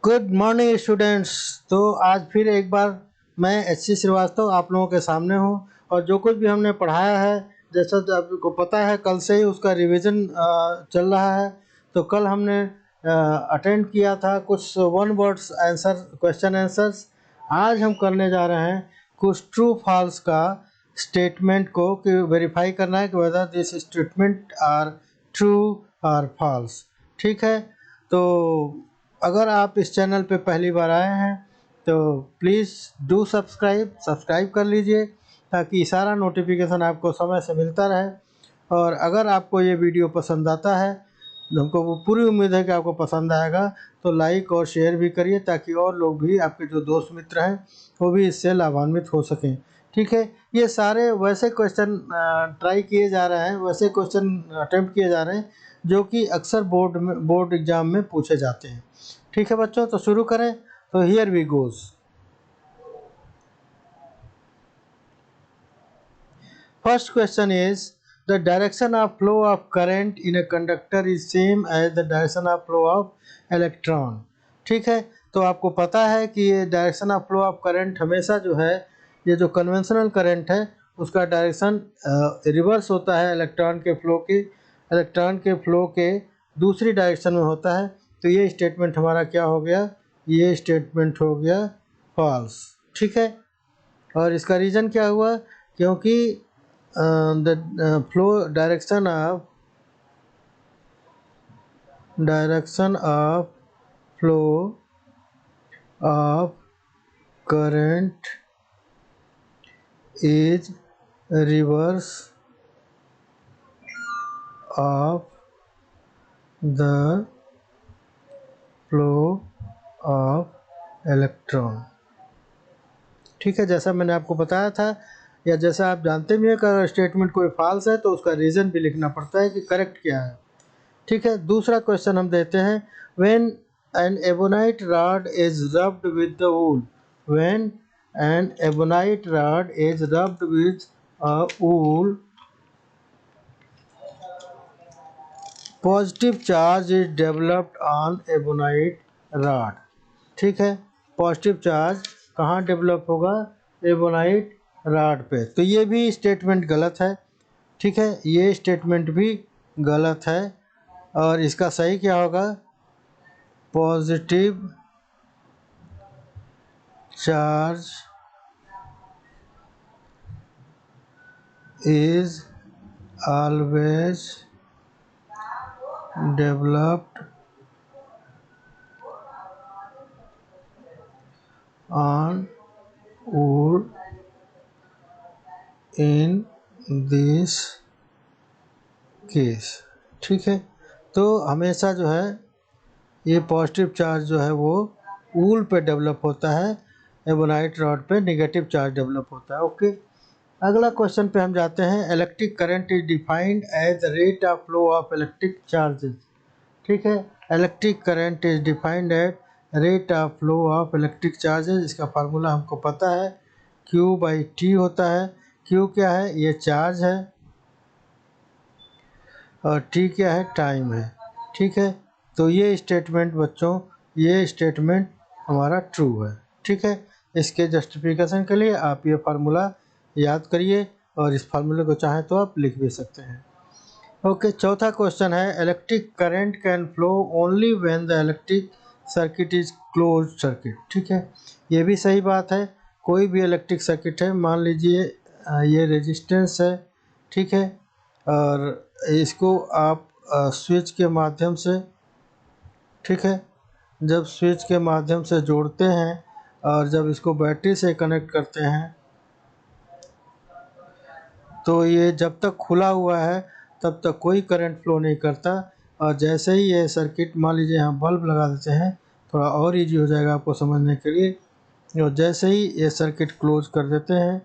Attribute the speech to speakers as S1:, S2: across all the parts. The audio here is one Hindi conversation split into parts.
S1: Good morning students. तो आज फिर एक बार मैं एच.सी. श्रीवास्तव आप लोगों के सामने हूँ और जो कुछ भी हमने पढ़ाया है, जैसा कि आपको पता है कल से ही उसका रिवीजन चल रहा है। तो कल हमने अटेंड किया था कुछ one words answer question answers. आज हम करने जा रहे हैं कुछ ट्रू फॉल्स का स्टेटमेंट को कि वेरीफाई करना है कि whether this statement are true और फॉल्स। ठीक है, तो अगर आप इस चैनल पे पहली बार आए हैं तो प्लीज़ डू सब्सक्राइब कर लीजिए ताकि सारा नोटिफिकेशन आपको समय से मिलता रहे। और अगर आपको ये वीडियो पसंद आता है, हमको वो पूरी उम्मीद है कि आपको पसंद आएगा, तो लाइक और शेयर भी करिए ताकि और लोग भी, आपके जो दोस्त मित्र हैं, वो भी इससे लाभान्वित हो सकें। ठीक है, ये सारे वैसे क्वेश्चन ट्राई किए जा रहे हैं, वैसे क्वेश्चन अटेम्प्ट किए जा रहे हैं जो कि अक्सर बोर्ड एग्ज़ाम में पूछे जाते हैं। ठीक है बच्चों, तो शुरू करें। तो here we goes. First question is the direction of flow of current in a conductor is same as the direction of flow of electron. ठीक है, तो आपको पता है कि ये direction of flow of current हमेशा जो है, ये जो कन्वेंशनल करंट है उसका डायरेक्शन रिवर्स होता है इलेक्ट्रॉन के फ्लो के दूसरी डायरेक्शन में होता है। तो ये स्टेटमेंट हमारा क्या हो गया? ये स्टेटमेंट हो गया फॉल्स। ठीक है, और इसका रीज़न क्या हुआ? क्योंकि the flow direction of flow of current is reverse of the flow of electron. ठीक है, जैसा मैंने आपको बताया था, या जैसा आप जानते भी हैं कि अगर स्टेटमेंट कोई फॉल्स है तो उसका रीज़न भी लिखना पड़ता है कि करेक्ट क्या है। ठीक है, दूसरा क्वेश्चन हम देते हैं, when an ebonite rod is rubbed with the wool. When an ebonite rod is rubbed with a wool, positive charge is developed on ebonite rod. ठीक है, पॉजिटिव चार्ज कहाँ डेवलप होगा? एबोनाइट रॉड पे। तो ये भी स्टेटमेंट गलत है। ठीक है, ये स्टेटमेंट भी गलत है और इसका सही क्या होगा? Positive charge is always developed on wool in this case. ठीक है, तो हमेशा जो है ये पॉजिटिव चार्ज जो है वो वूल पे डेवलप होता है, एबोनाइट रॉड पे नेगेटिव चार्ज डेवलप होता है। ओके, अगला क्वेश्चन पे हम जाते हैं। Electric current is defined as the rate of flow of electric charges. ठीक है, electric current is defined as rate of flow of electric charges. इसका फार्मूला हमको पता है, Q/T होता है। Q क्या है? ये चार्ज है और T क्या है? टाइम है। ठीक है, तो ये स्टेटमेंट बच्चों, ये स्टेटमेंट हमारा ट्रू है। ठीक है, इसके जस्टिफिकेशन के लिए आप ये फार्मूला याद करिए और इस फार्मूले को चाहें तो आप लिख भी सकते हैं। ओके, चौथा क्वेश्चन है, electric current can flow only when the electric circuit is close circuit. ठीक है, ये भी सही बात है। कोई भी इलेक्ट्रिक सर्किट है, मान लीजिए ये रेजिस्टेंस है, ठीक है, और इसको आप स्विच के माध्यम से, ठीक है, जब स्विच के माध्यम से जोड़ते हैं और जब इसको बैटरी से कनेक्ट करते हैं तो ये जब तक खुला हुआ है तब तक कोई करंट फ्लो नहीं करता, और जैसे ही ये सर्किट, मान लीजिए यहाँ बल्ब लगा देते हैं, थोड़ा और इजी हो जाएगा आपको समझने के लिए। और जैसे ही ये सर्किट क्लोज कर देते हैं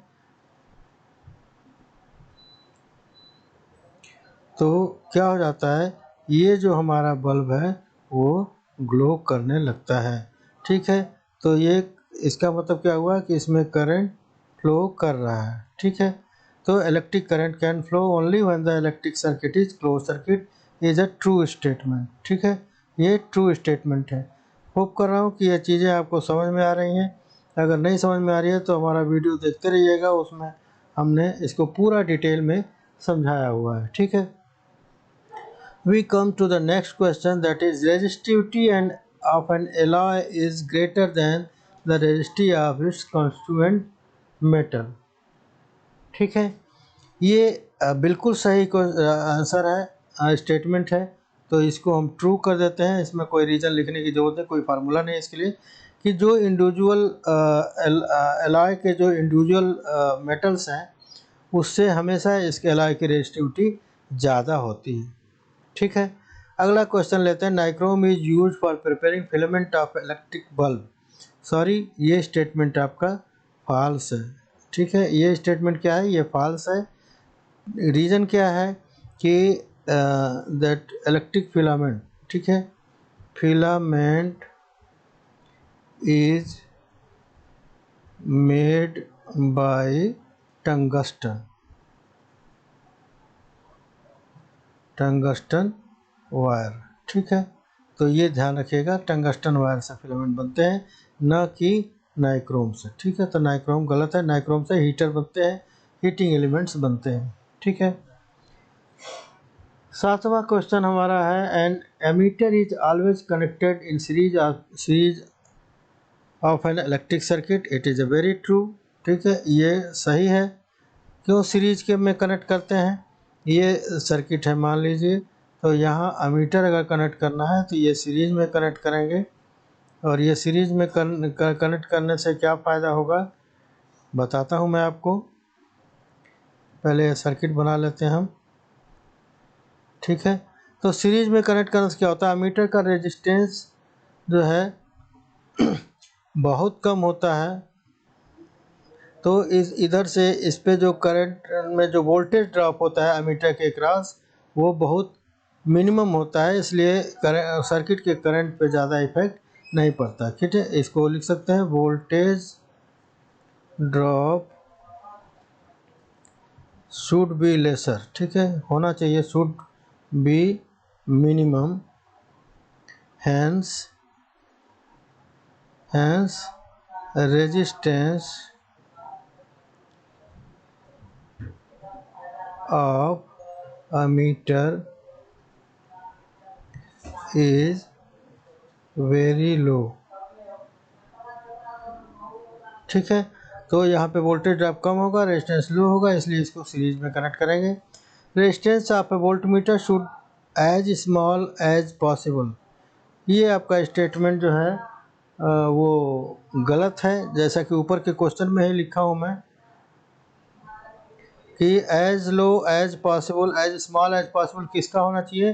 S1: तो क्या हो जाता है, ये जो हमारा बल्ब है वो ग्लो करने लगता है। ठीक है, तो ये इसका मतलब क्या हुआ कि इसमें करंट फ्लो कर रहा है। ठीक है, तो electric current can flow only when the electric circuit is close circuit is a true statement. ठीक है, ये ट्रू स्टेटमेंट है। होप कर रहा हूँ कि ये चीज़ें आपको समझ में आ रही हैं। अगर नहीं समझ में आ रही है तो हमारा वीडियो देखते रहिएगा, उसमें हमने इसको पूरा डिटेल में समझाया हुआ है। ठीक है, we come to the next question, that is resistivity and of an alloy is greater than the resistivity of its constituent metal। ठीक है, ये बिल्कुल सही आंसर है, स्टेटमेंट है, तो इसको हम ट्रू कर देते हैं। इसमें कोई रीज़न लिखने की ज़रूरत नहीं, कोई फार्मूला नहीं इसके लिए, कि जो इंडिविजुअल एलॉय के जो इंडिविजुअल मेटल्स हैं उससे हमेशा इसके एलॉय की रेजिस्टिविटी ज़्यादा होती है। ठीक है, अगला क्वेश्चन लेते हैं। Nichrome is use for preparing filament of electric bulb. Sorry, ये स्टेटमेंट आपका फॉल्स है। ठीक है, ये स्टेटमेंट क्या है, ये फॉल्स है। रीज़न क्या है कि दैट इलेक्ट्रिक फिलामेंट, ठीक है, filament is made by tungsten wire. ठीक है, तो ये ध्यान रखिएगा, टंगस्टन वायर से फिलामेंट बनते हैं, न कि नाइक्रोम से। ठीक है, तो नाइक्रोम गलत है, नाइक्रोम से हीटर बनते हैं, हीटिंग एलिमेंट्स बनते हैं। ठीक है, 7वां क्वेश्चन हमारा है, an ammeter is always connected in series of an electric circuit. It is a very true. ठीक है, ये सही है। क्यों सीरीज के में कनेक्ट करते हैं, ये सर्किट है मान लीजिए, तो यहाँ अमीटर अगर कनेक्ट करना है तो ये सीरीज में कनेक्ट करेंगे, और ये सीरीज में कनेक्ट करने से क्या फ़ायदा होगा बताता हूँ मैं आपको। पहले सर्किट बना लेते हैं हम। ठीक है, तो सीरीज में कनेक्ट करने से क्या होता है, अमीटर का रेजिस्टेंस जो है बहुत कम होता है, तो इस इधर से इस पे जो करंट में जो वोल्टेज ड्रॉप होता है अमीटर के क्रॉस, वो बहुत मिनिमम होता है, इसलिए सर्किट के करंट पे ज़्यादा इफेक्ट नहीं पड़ता। ठीक है, इसको लिख सकते हैं, voltage drop should be lesser. ठीक है, होना चाहिए, should be minimum, hence resistance of ammeter is very low. ठीक है, तो यहाँ पे वोल्टेज ड्रॉप कम होगा, रेजिस्टेंस लो होगा, इसलिए इसको सीरीज में कनेक्ट करेंगे। Resistance of a voltmeter should as small as possible. ये आपका स्टेटमेंट जो है वो गलत है, जैसा कि ऊपर के क्वेश्चन में ही लिखा हूँ मैं कि as low as possible, as small as possible किसका होना चाहिए,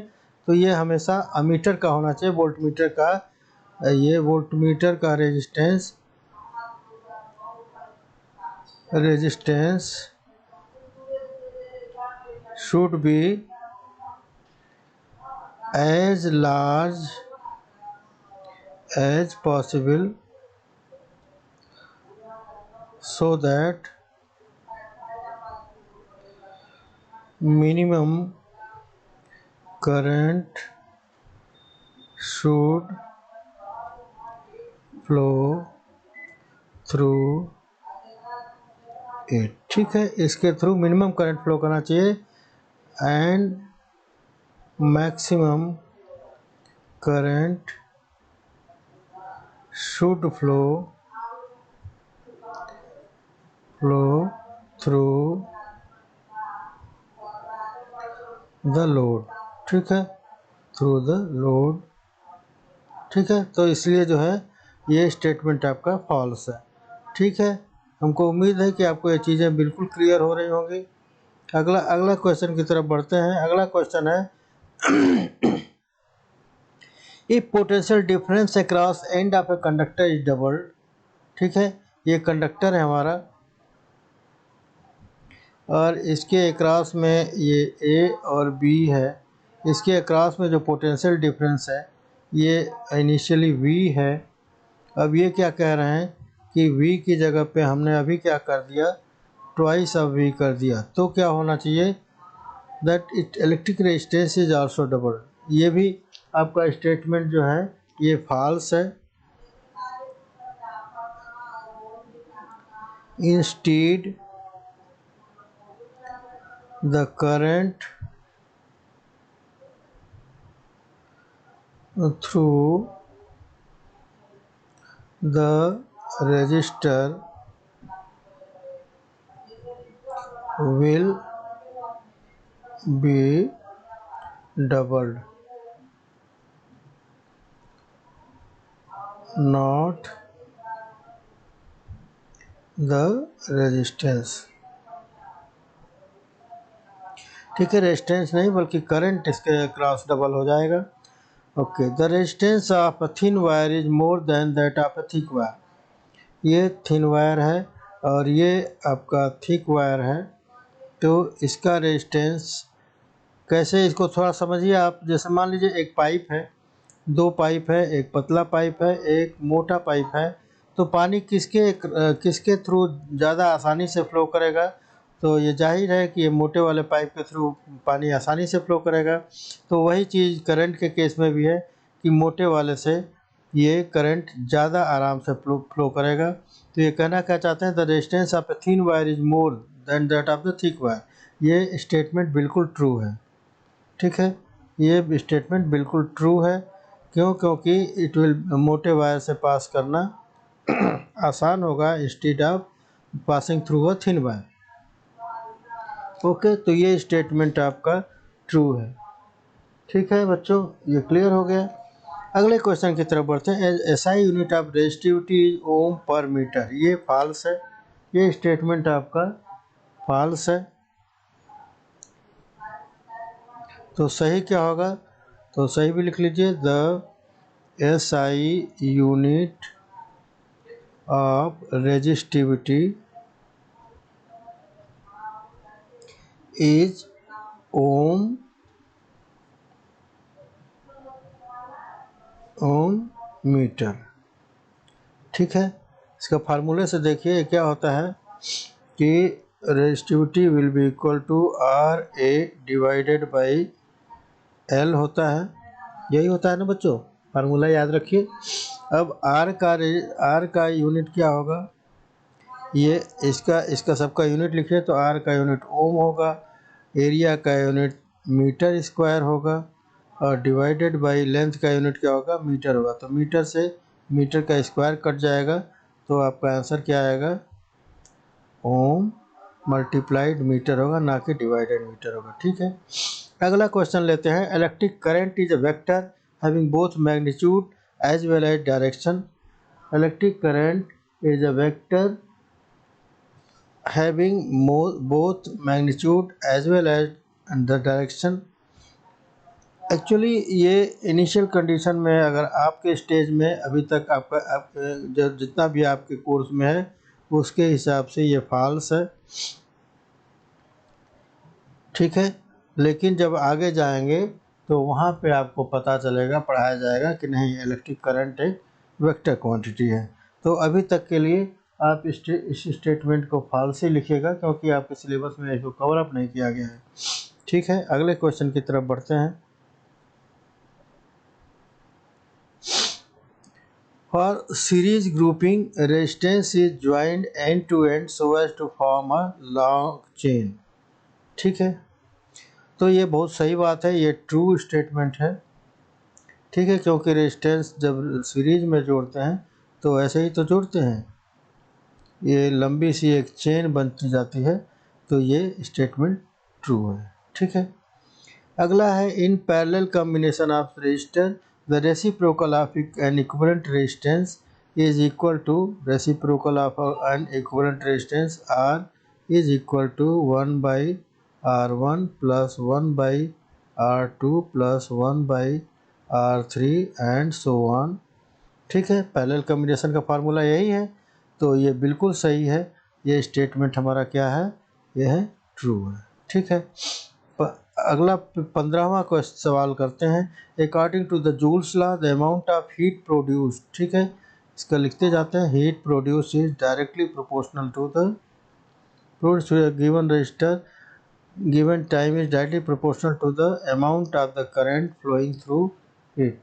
S1: तो ये हमेशा अमीटर का होना चाहिए, वोल्टमीटर का। ये वोल्टमीटर का resistance should be as large as possible so that minimum current should flow through it। ठीक है, इसके थ्रू मिनिमम करंट फ्लो करना चाहिए, and maximum current should flow through the load. ठीक है, थ्रू द लोड। ठीक है, तो इसलिए जो है ये स्टेटमेंट आपका फॉल्स है। ठीक है, हमको उम्मीद है कि आपको ये चीज़ें बिल्कुल क्लियर हो रही होंगी। अगला क्वेश्चन की तरफ बढ़ते हैं। अगला क्वेश्चन है, if potential difference across end of a conductor is doubled. ठीक है, ये कंडक्टर है हमारा, और इसके अक्रॉस में ये ए और बी है, इसके अक्रॉस में जो पोटेंशियल डिफरेंस है ये इनिशियली वी है। अब ये क्या कह रहे हैं कि v की जगह पे हमने अभी क्या कर दिया, ट्वाइस ऑफ v कर दिया, तो क्या होना चाहिए, that it electric resistance is also double. ये भी आपका स्टेटमेंट जो है ये फॉल्स है। instead the current through the resistor will be doubled, not the resistance। ठीक है, रेजिस्टेंस नहीं बल्कि करंट इसके क्रॉस डबल हो जाएगा। Okay, the resistance of a thin wire is more than that of a thick wire. ये थिन वायर है और ये आपका थिक वायर है, तो इसका रेजिस्टेंस कैसे, इसको थोड़ा समझिए आप। जैसे मान लीजिए एक पाइप है, दो पाइप है, एक पतला पाइप है, एक मोटा पाइप है, तो पानी किसके थ्रू ज़्यादा आसानी से फ्लो करेगा? तो ये जाहिर है कि ये मोटे वाले पाइप के थ्रू पानी आसानी से फ्लो करेगा। तो वही चीज़ करंट के केस में भी है कि मोटे वाले से ये करंट ज़्यादा आराम से फ्लो करेगा। तो ये कहना क्या चाहते हैं, the resistance of a thin wire is more than that of the thick wire. ये स्टेटमेंट बिल्कुल ट्रू है। ठीक है, ये स्टेटमेंट बिल्कुल ट्रू है। क्यों? क्योंकि इट विल मोटे वायर से पास करना आसान होगा instead of passing through a thin wire. Okay, तो ये स्टेटमेंट आपका ट्रू है। ठीक है बच्चों, ये क्लियर हो गया। अगले क्वेश्चन की तरफ बढ़ते हैं। SI unit of resistivity is ohm per metre. ये फॉल्स है, ये स्टेटमेंट आपका फॉल्स है। तो सही क्या होगा? तो सही भी लिख लीजिए, the SI unit of resistivity is ohm metre. ठीक है, इसका फार्मूले से देखिए क्या होता है कि resistivity will be equal to R A divided by L होता है। यही होता है ना बच्चों, फार्मूला याद रखिए। अब आर का यूनिट क्या होगा? ये इसका सबका यूनिट लिखिए, तो आर का यूनिट ओम होगा, एरिया का यूनिट मीटर स्क्वायर होगा, और डिवाइडेड बाई लेंथ का यूनिट क्या होगा? मीटर होगा। तो मीटर से मीटर का स्क्वायर कट जाएगा, तो आपका आंसर क्या आएगा? ओम मल्टीप्लाइड मीटर होगा, ना कि डिवाइडेड मीटर होगा। ठीक है, अगला क्वेश्चन लेते हैं। Electric current is a vector having both magnitude as well as direction. Electric current is a vector having both magnitude as well as the direction। Actually ये इनिशियल कंडीशन में, अगर आपके स्टेज में अभी तक जो जितना भी आपके कोर्स में है उसके हिसाब से ये फॉल्स है। ठीक है, लेकिन जब आगे जाएंगे तो वहाँ पे आपको पता चलेगा, पढ़ाया जाएगा कि नहीं, इलेक्ट्रिक करंट एक वेक्टर क्वांटिटी है। तो अभी तक के लिए आप इस स्टेटमेंट को फॉल्स ही लिखिएगा, क्योंकि आपके सिलेबस में इसको कवर अप नहीं किया गया है। ठीक है, अगले क्वेश्चन की तरफ बढ़ते हैं। For series grouping resistance is joint end to end so as to form a long chain. ठीक है, तो ये बहुत सही बात है, ये ट्रू स्टेटमेंट है। ठीक है, क्योंकि रेजिस्टेंस जब सीरीज में जोड़ते हैं तो ऐसे ही तो जोड़ते हैं, ये लंबी सी एक चेन बनती जाती है। तो ये स्टेटमेंट ट्रू है। ठीक है, अगला है in parallel combination of resistor the reciprocal of an equivalent resistance is equal to reciprocal of an equivalent resistance R is equal to 1/R1 plus 1/R2 plus 1/R3 and so on. ठीक है, पैरेलल कॉम्बिनेशन का फार्मूला यही है, तो ये बिल्कुल सही है। ये स्टेटमेंट हमारा क्या है? ये है ट्रू है। ठीक है, अगला 15वां क्वेश्चन सवाल करते हैं। According to the Joule's law the amount of heat produced. ठीक है, इसका लिखते जाते हैं। Heat produce is directly proportional to the given resistor given time is directly proportional to the amount of the current flowing through it.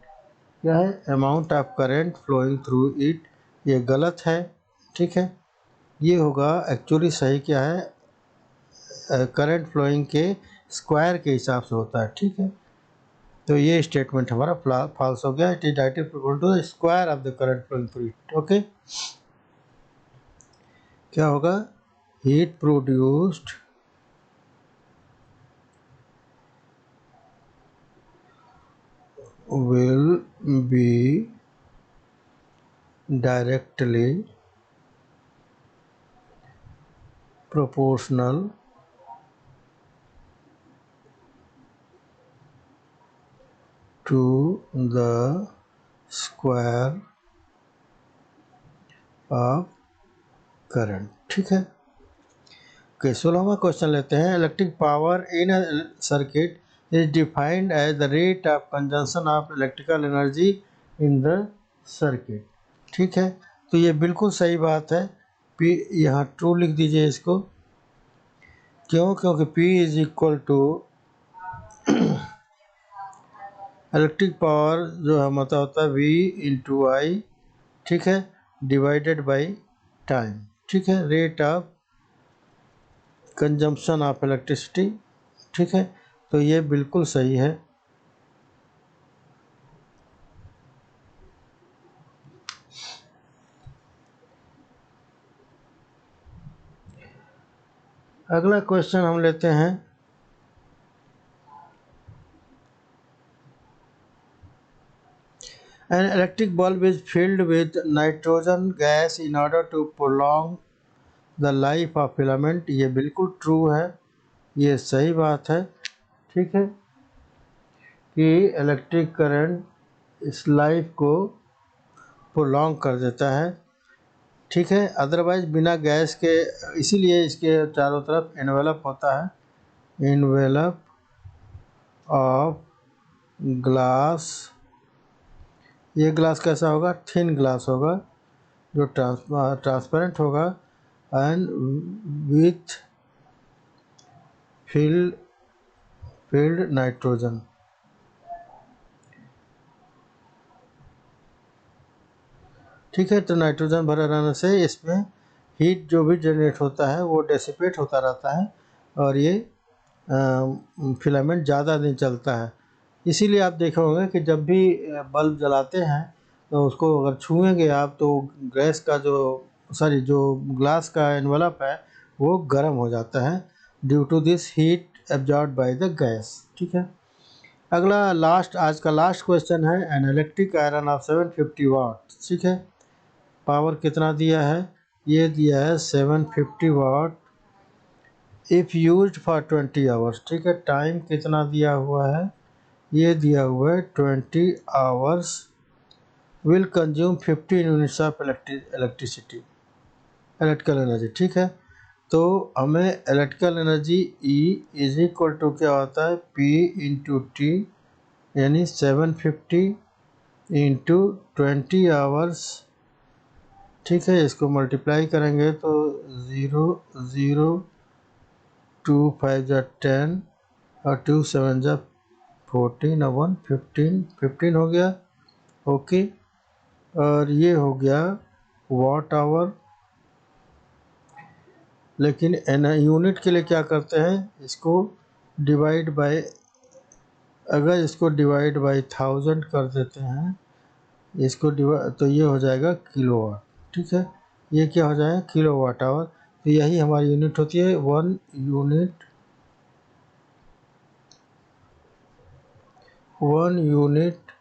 S1: क्या है? Amount of current flowing through it. ये गलत है। ठीक है, ये होगा एक्चुअली सही क्या है, करंट फ्लोइंग के स्क्वायर के हिसाब से होता है, ठीक है। तो ये स्टेटमेंट हमारा फॉल्स हो गया। It is directly equal to the square of the current flowing fluid. Okay, क्या होगा, heat produced will be directly proportional to the square of current, ठीक है। ओके, 16वां क्वेश्चन लेते हैं। Electric power in a circuit is defined as the rate of consumption of electrical energy in the circuit, ठीक है। तो ये बिल्कुल सही बात है। P यहाँ ट्रू लिख दीजिए इसको। क्यों? क्योंकि P is equal to electric power जो हमारा होता है V इंटू आई, ठीक है, डिवाइडेड बाई टाइम, ठीक है, rate of consumption of electricity, ठीक है। तो ये बिल्कुल सही है। अगला क्वेश्चन हम लेते हैं। An electric bulb is filled with nitrogen gas in order to prolong the life of filament। ये बिल्कुल ट्रू है, ये सही बात है, ठीक है, कि इलेक्ट्रिक करंट इस लाइफ को प्रोलॉन्ग कर देता है, ठीक है। अदरवाइज बिना गैस के, इसीलिए इसके चारों तरफ एनवेलप होता है, एनवेलप ऑफ ग्लास। ये ग्लास कैसा होगा? थिन ग्लास होगा जो ट्रांसपेरेंट होगा एंड विथ फिल्ड नाइट्रोजन, ठीक है। तो नाइट्रोजन भरा रहने से इसमें हीट जो भी जनरेट होता है वो डेसिपेट होता रहता है और ये फिलामेंट ज़्यादा दिन चलता है। इसीलिए आप देखे होंगे कि जब भी बल्ब जलाते हैं तो उसको अगर छुएंगे आप तो गैस का जो ग्लास का एनवलप है वो गर्म हो जाता है due to this heat absorb by the gas, ठीक है। अगला आज का लास्ट क्वेश्चन है। An electric iron of 750 watt, ठीक है। पावर कितना दिया है? ये दिया है 750 वाट इफ़ यूज्ड फॉर 20 आवर्स, ठीक है। टाइम कितना दिया हुआ है? ये दिया हुआ है 20 hours. Will consume 15 units of electricity, electrical energy, ठीक है। तो हमें electrical energy E is equal to क्या होता है? P इंटू टी, यानी 750 इंटू 20 आवर्स, ठीक है। इसको मल्टीप्लाई करेंगे तो 0, 5 जा 10 और 2 7 जा 14 और 1 15 हो गया, ओके। और ये हो गया वाट आवर। लेकिन यूनिट के लिए क्या करते हैं? इसको डिवाइड बाय, अगर इसको डिवाइड बाय 1000 कर देते हैं, इसको डिवाइड तो ये हो जाएगा किलोवाट, ठीक है। ये क्या हो जाएगा? Kilowatt hour. तो यही हमारी यूनिट होती है। 1 unit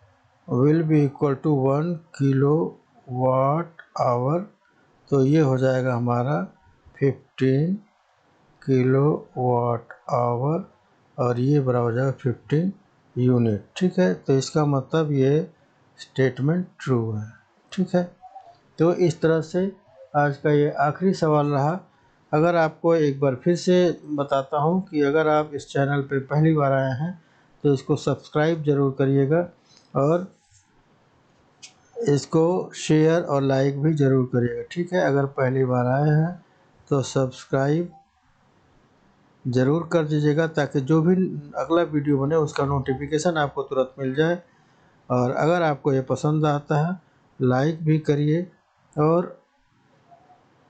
S1: will be equal to 1 kilowatt hour. तो ये हो जाएगा हमारा 15 किलोवाट आवर और ये बराबर हो जाएगा 15 यूनिट, ठीक है। तो इसका मतलब ये स्टेटमेंट ट्रू है, ठीक है। तो इस तरह से आज का ये आखिरी सवाल रहा। अगर आपको एक बार फिर से बताता हूँ कि अगर आप इस चैनल पे पहली बार आए हैं तो इसको सब्सक्राइब ज़रूर करिएगा और इसको शेयर और लाइक भी ज़रूर करिएगा, ठीक है। अगर पहली बार आए हैं तो सब्सक्राइब ज़रूर कर दीजिएगा ताकि जो भी अगला वीडियो बने उसका नोटिफिकेशन आपको तुरंत मिल जाए। और अगर आपको ये पसंद आता है लाइक भी करिए और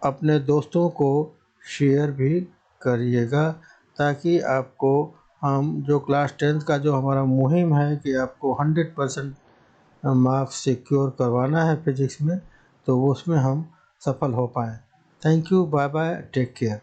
S1: अपने दोस्तों को शेयर भी करिएगा, ताकि आपको हम जो क्लास 10th का जो हमारा मुहिम है कि आपको 100% मार्क्स सिक्योर करवाना है फिजिक्स में, तो उसमें हम सफल हो पाएँ। Thank you, bye bye, take care.